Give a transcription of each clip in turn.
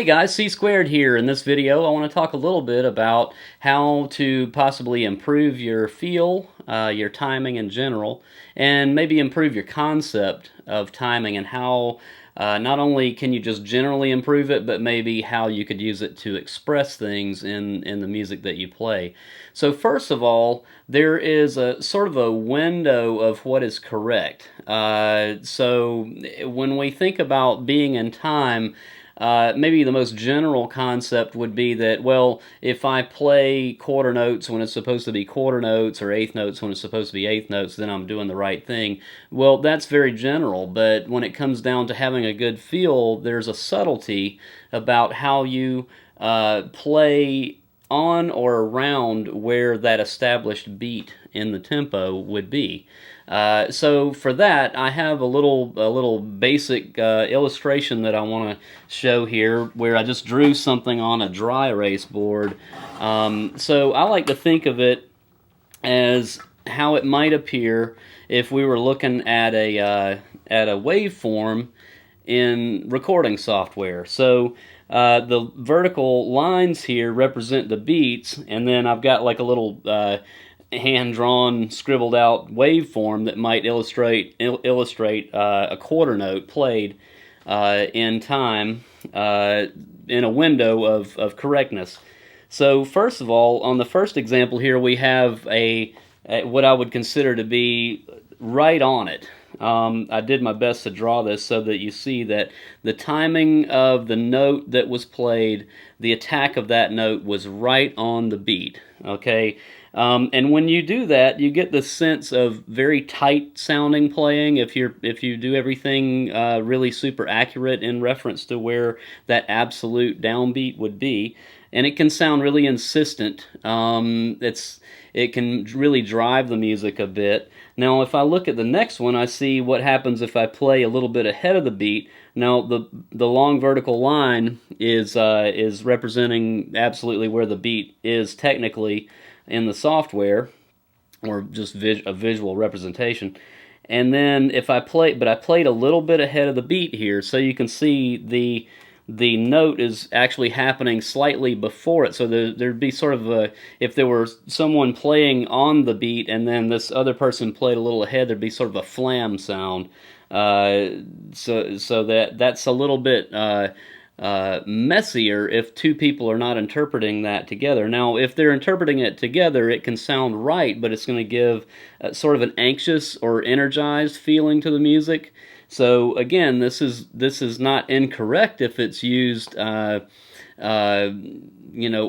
Hey guys, C Squared here. In this video, I want to talk a little bit about how to possibly improve your feel, your timing in general, and maybe improve your concept of timing and how not only can you just generally improve it, but maybe how you could use it to express things in the music that you play. So first of all, there is a sort of a window of what is correct. So when we think about being in time, maybe the most general concept would be that, well, if I play quarter notes when it's supposed to be quarter notes or eighth notes when it's supposed to be eighth notes, then I'm doing the right thing. Well, that's very general, but when it comes down to having a good feel, there's a subtlety about how you play on or around where that established beat in the tempo would be. So for that, I have a little basic illustration that I want to show here, where I just drew something on a dry erase board. So I like to think of it as how it might appear if we were looking at a waveform in recording software. So the vertical lines here represent the beats, and then I've got like a little hand-drawn, scribbled-out waveform that might illustrate a quarter note played in time in a window of correctness. So first of all, on the first example here, we have a what I would consider to be right on it. I did my best to draw this so that you see that the timing of the note that was played, the attack of that note was right on the beat. Okay, and when you do that, you get the sense of very tight sounding playing. If you do everything really super accurate in reference to where that absolute downbeat would be, and it can sound really insistent. It can really drive the music a bit. Now, if I look at the next one, I see what happens if I play a little bit ahead of the beat. Now, the long vertical line is representing absolutely where the beat is technically in the software, or just a visual representation. And then if I played a little bit ahead of the beat here, so you can see the note is actually happening slightly before it. So there'd be sort of if there were someone playing on the beat and then this other person played a little ahead, there'd be sort of a flam sound. So that's a little bit messier if two people are not interpreting that together. Now, if they're interpreting it together, it can sound right, but it's going to give sort of an anxious or energized feeling to the music. So again, this is not incorrect if it's used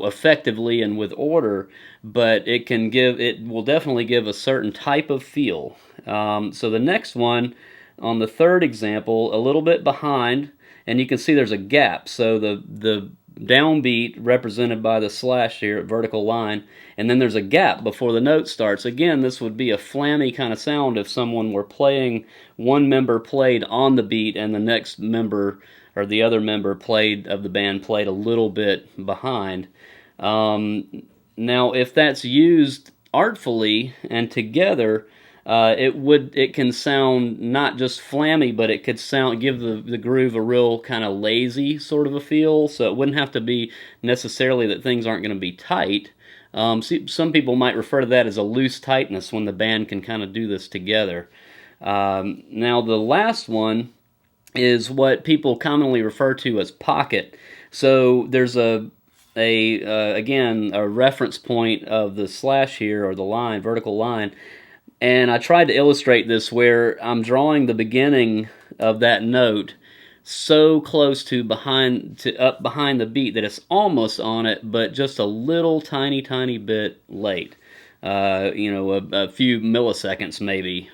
effectively and with order, but it will definitely give a certain type of feel. So the next one, on the third example, a little bit behind, and you can see there's a gap. So the downbeat represented by the slash here, vertical line, and then there's a gap before the note starts. Again, this would be a flammy kind of sound if someone were playing, one member played on the beat and the next member or the other member of the band played a little bit behind. Now, if that's used artfully and together, it can sound not just flammy, but it could give the groove a real kind of lazy sort of a feel. So it wouldn't have to be necessarily that things aren't going to be tight. Some people might refer to that as a loose tightness when the band can kind of do this together. Now the last one is what people commonly refer to as pocket. So there's again a reference point of the slash here, or the line, vertical line. And I tried to illustrate this where I'm drawing the beginning of that note so close to up behind the beat that it's almost on it, but just a little tiny bit late. A few milliseconds maybe,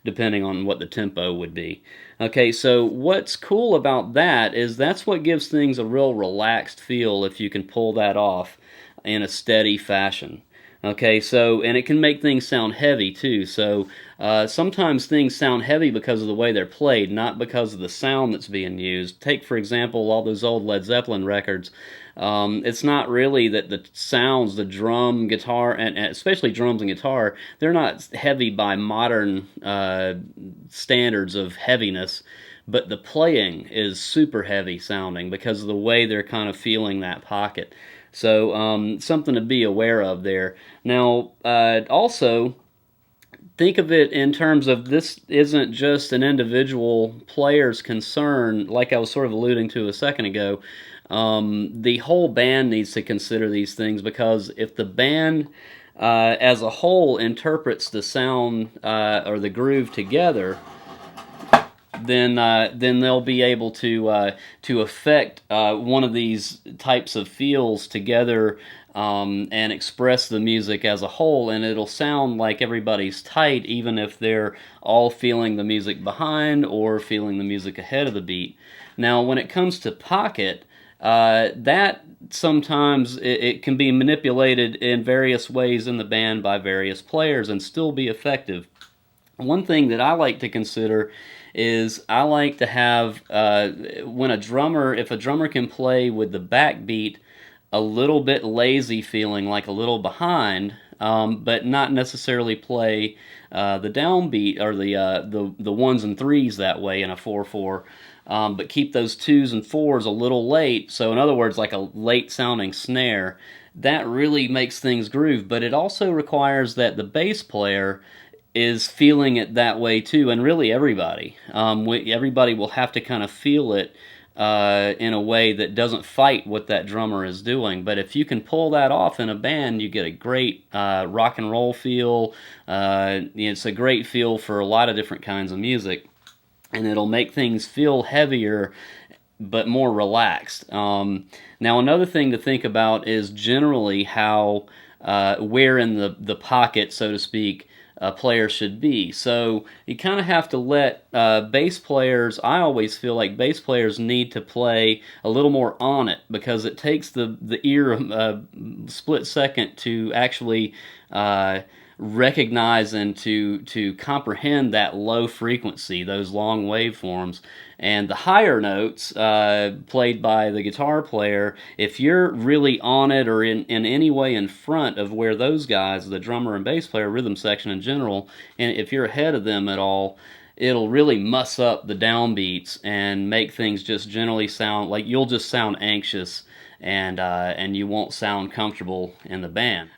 depending on what the tempo would be. Okay, so what's cool about that is that's what gives things a real relaxed feel if you can pull that off in a steady fashion. Okay, so, and it can make things sound heavy too. So sometimes things sound heavy because of the way they're played, not because of the sound that's being used. Take, for example, all those old Led Zeppelin records. It's not really that the sounds, the drum, guitar, and especially drums and guitar, they're not heavy by modern standards of heaviness. but the playing is super heavy sounding because of the way they're kind of feeling that pocket. So something to be aware of there. Now, also, think of it in terms of this isn't just an individual player's concern, like I was sort of alluding to a second ago. The whole band needs to consider these things, because if the band as a whole interprets the sound or the groove together, then they'll be able to affect one of these types of feels together, and express the music as a whole, and it'll sound like everybody's tight, even if they're all feeling the music behind or feeling the music ahead of the beat. Now, when it comes to pocket, that sometimes it can be manipulated in various ways in the band by various players and still be effective. One thing that I like to consider is I like to have, when if a drummer can play with the backbeat a little bit lazy feeling, like a little behind, but not necessarily play the downbeat or the ones and threes that way in a 4/4, but keep those twos and fours a little late. So in other words, like a late sounding snare, that really makes things groove. But it also requires that the bass player is feeling it that way too, and really everybody. Everybody will have to kind of feel it in a way that doesn't fight what that drummer is doing. But if you can pull that off in a band, you get a great rock and roll feel. It's a great feel for a lot of different kinds of music, and it'll make things feel heavier but more relaxed. Now, another thing to think about is generally how where in the pocket, so to speak, a player should be. So you kind of have to let bass players, I always feel like bass players need to play a little more on it, because it takes the ear a split second to actually recognize and to comprehend that low frequency, those long waveforms. And the higher notes played by the guitar player, if you're really on it or in any way in front of where those guys, the drummer and bass player, rhythm section in general, and if you're ahead of them at all, it'll really muss up the downbeats and make things just generally sound like you'll just sound anxious, and you won't sound comfortable in the band.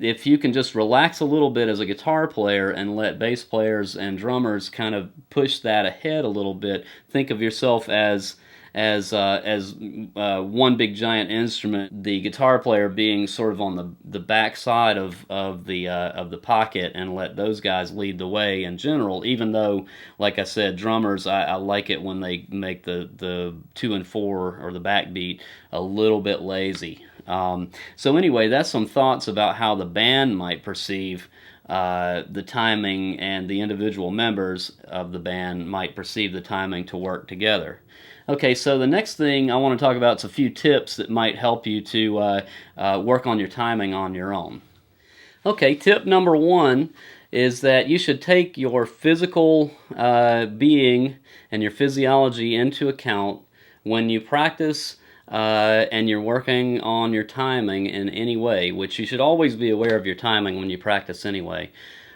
If you can just relax a little bit as a guitar player and let bass players and drummers kind of push that ahead a little bit, think of yourself as one big giant instrument, the guitar player being sort of on the back side of the pocket, and let those guys lead the way in general. Even though, like I said, drummers, I like it when they make the 2 and 4 or the backbeat a little bit lazy. So anyway, that's some thoughts about how the band might perceive the timing, and the individual members of the band might perceive the timing to work together. Okay, so the next thing I want to talk about is a few tips that might help you to work on your timing on your own. Okay, tip number 1 is that you should take your physical being and your physiology into account when you practice and you're working on your timing in any way, which you should always be aware of your timing when you practice anyway.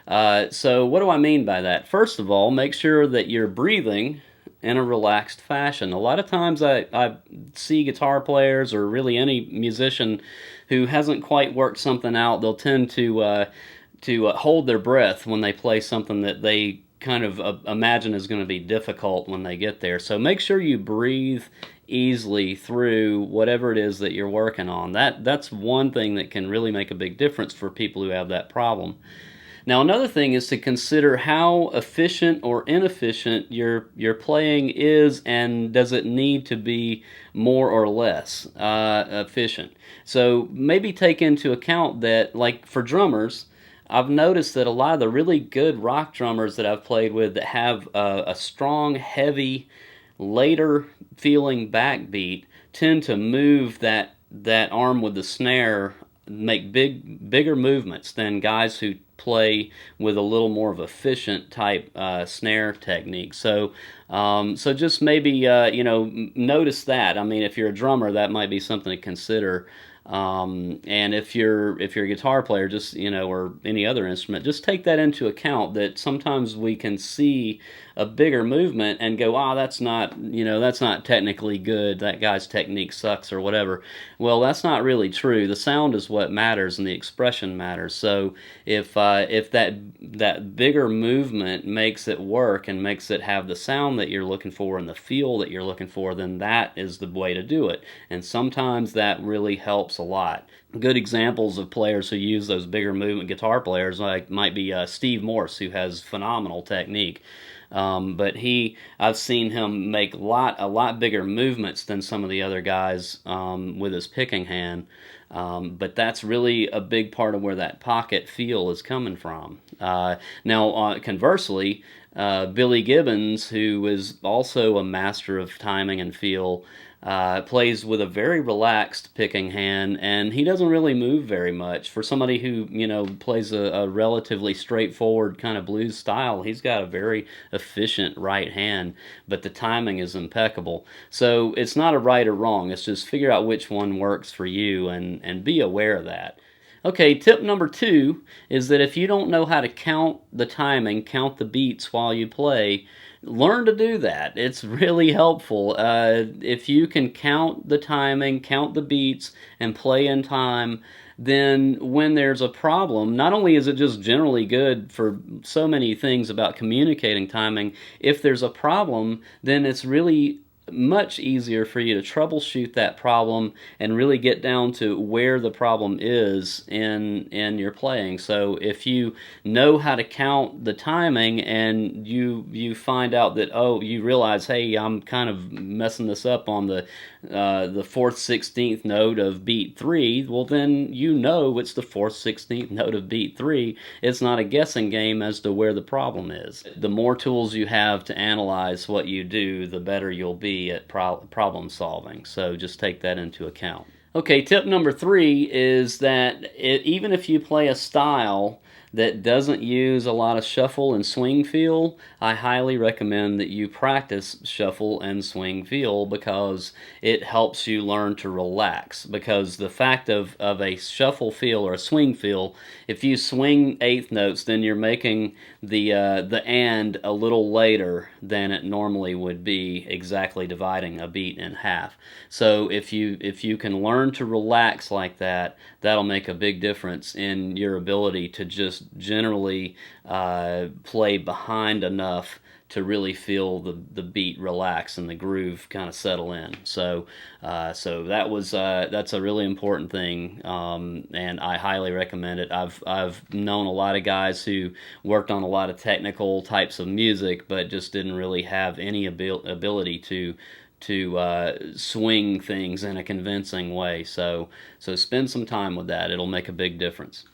So what do I mean by that? First of all, make sure that you're breathing in a relaxed fashion. A lot of times I see guitar players, or really any musician who hasn't quite worked something out, they'll tend to hold their breath when they play something that they kind of imagine is going to be difficult when they get there. So make sure you breathe easily through whatever it is that you're working on. That's one thing that can really make a big difference for people who have that problem. Now, another thing is to consider how efficient or inefficient your playing is, and does it need to be more or less efficient. So maybe take into account that, like for drummers, I've noticed that a lot of the really good rock drummers that I've played with that have a strong, heavy, later feeling backbeat tend to move that arm with the snare, make bigger movements than guys who play with a little more of efficient type snare technique. So just maybe notice that. I mean, if you're a drummer, that might be something to consider. And if you're a guitar player, just or any other instrument, just take that into account. That sometimes we can see a bigger movement and go, ah, that's not technically good. That guy's technique sucks or whatever. Well, that's not really true. The sound is what matters, and the expression matters. So if that bigger movement makes it work and makes it have the sound that you're looking for and the feel that you're looking for, then that is the way to do it. And sometimes that really helps a lot. Good examples of players who use those bigger movement guitar players might be Steve Morse, who has phenomenal technique. But I've seen him make a lot bigger movements than some of the other guys with his picking hand. But that's really a big part of where that pocket feel is coming from. Now, conversely, Billy Gibbons, who is also a master of timing and feel, plays with a very relaxed picking hand, and he doesn't really move very much. For somebody who, plays a relatively straightforward kind of blues style, he's got a very efficient right hand, but the timing is impeccable. So it's not a right or wrong, it's just figure out which one works for you and be aware of that. Okay, tip number 2 is that if you don't know how to count the timing, count the beats while you play, learn to do that. It's really helpful. If you can count the timing, count the beats, and play in time, then when there's a problem, not only is it just generally good for so many things about communicating timing, if there's a problem, then it's really much easier for you to troubleshoot that problem and really get down to where the problem is in your playing. So if you know how to count the timing and you find out that, oh, you realize, hey, I'm kind of messing this up on the 4th 16th note of beat 3, well then it's the 4th 16th note of beat 3. It's not a guessing game as to where the problem is. The more tools you have to analyze what you do, the better you'll be at problem solving. So just take that into account. Okay, tip number 3 is that even if you play a style that doesn't use a lot of shuffle and swing feel, I highly recommend that you practice shuffle and swing feel, because it helps you learn to relax. Because the fact of a shuffle feel or a swing feel, if you swing 8th notes, then you're making the and a little later than it normally would be, exactly dividing a beat in half. So if you can learn to relax like that, that'll make a big difference in your ability to just generally play behind enough to really feel the beat relax and the groove kind of settle in. So that's a really important thing, and I highly recommend it. I've known a lot of guys who worked on a lot of technical types of music, but just didn't really have any ability to swing things in a convincing way. So spend some time with that. It'll make a big difference.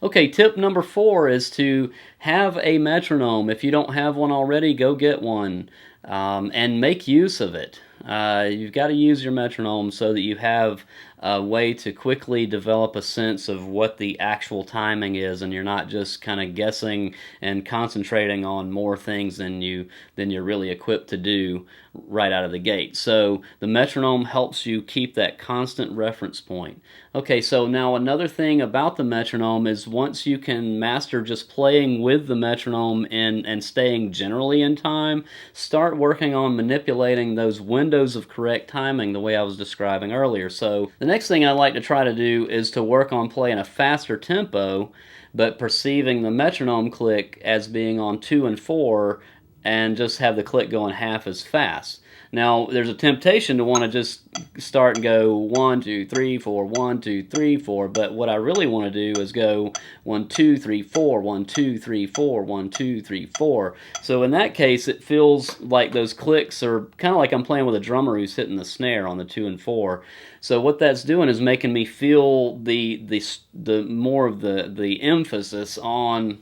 Okay, tip number 4 is to have a metronome. If you don't have one already, go get one, and make use of it. You've got to use your metronome so that you have a way to quickly develop a sense of what the actual timing is, and you're not just kind of guessing and concentrating on more things than you're really equipped to do right out of the gate. So the metronome helps you keep that constant reference point. Okay, so now another thing about the metronome is once you can master just playing with the metronome and staying generally in time, start working on manipulating those windows of correct timing the way I was describing earlier. So the next thing I like to try to do is to work on playing a faster tempo, but perceiving the metronome click as being on 2 and 4, and just have the click going half as fast. Now, there's a temptation to want to just start and go 1, 2, 3, 4, 1, 2, 3, 4, but what I really want to do is go 1, 2, 3, 4, 1, 2, 3, 4, 1, 2, 3, 4. So in that case, it feels like those clicks are kind of like I'm playing with a drummer who's hitting the snare on the 2 and 4. So what that's doing is making me feel the more of the emphasis on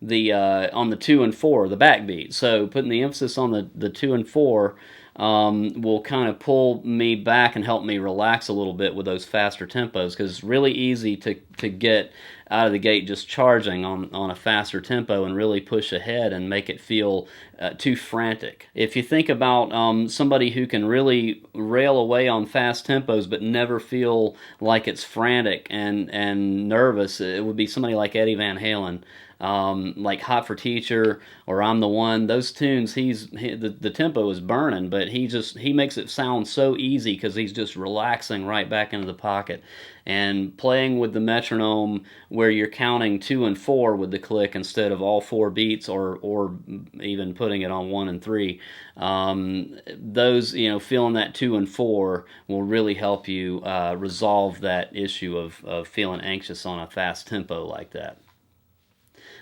on the 2 and 4, the backbeat. So putting the emphasis on the 2 and 4 will kind of pull me back and help me relax a little bit with those faster tempos, because it's really easy to get out of the gate just charging on a faster tempo and really push ahead and make it feel too frantic. If you think about somebody who can really rail away on fast tempos but never feel like it's frantic and nervous, it would be somebody like Eddie Van Halen. Like Hot for Teacher or I'm the One. Those tunes, the tempo is burning, but he makes it sound so easy because he's just relaxing right back into the pocket. And playing with the metronome where you're counting 2 and 4 with the click instead of all 4 beats, or even putting it on 1 and 3. Those, feeling that 2 and 4 will really help you resolve that issue of feeling anxious on a fast tempo like that.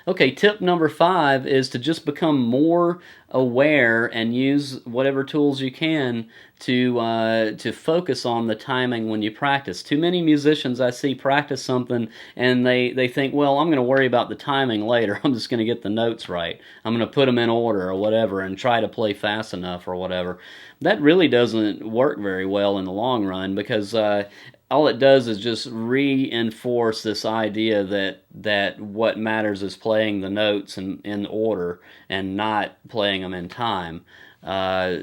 Okay, tip number 5 is to just become more aware and use whatever tools you can to focus on the timing when you practice. Too many musicians I see practice something and they think, well, I'm going to worry about the timing later. I'm just going to get the notes right. I'm going to put them in order or whatever and try to play fast enough or whatever. That really doesn't work very well in the long run, because all it does is just reinforce this idea that what matters is playing the notes in order and not playing them in time.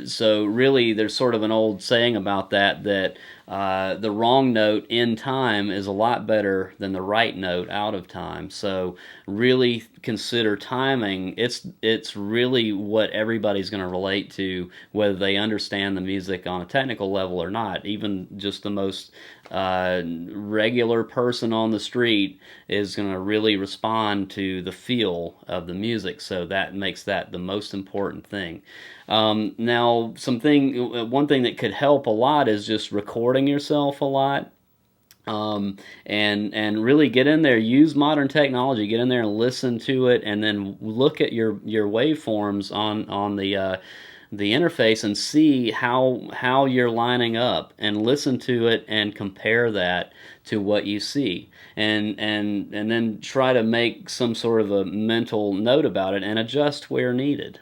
So really, there's sort of an old saying about that the wrong note in time is a lot better than the right note out of time. So really consider timing. It's really what everybody's going to relate to, whether they understand the music on a technical level or not. Even just the most regular person on the street is going to really respond to the feel of the music. So that makes that the most important thing. Now, one thing that could help a lot is just recording yourself a lot. And really get in there, use modern technology, get in there and listen to it, and then look at your waveforms on the interface and see how you're lining up, and listen to it and compare that to what you see, and then try to make some sort of a mental note about it and adjust where needed.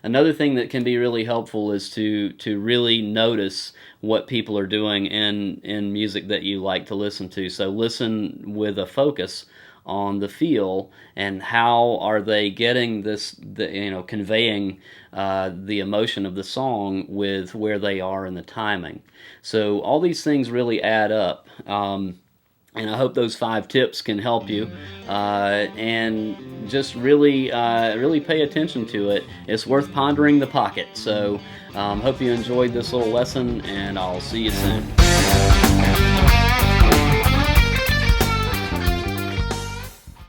Another thing that can be really helpful is to really notice what people are doing in music that you like to listen to. So listen with a focus on the feel and how are they getting conveying the emotion of the song with where they are in the timing. So all these things really add up. And I hope those 5 tips can help you, and just really pay attention to it. It's worth pondering the pocket. So hope you enjoyed this little lesson, and I'll see you soon.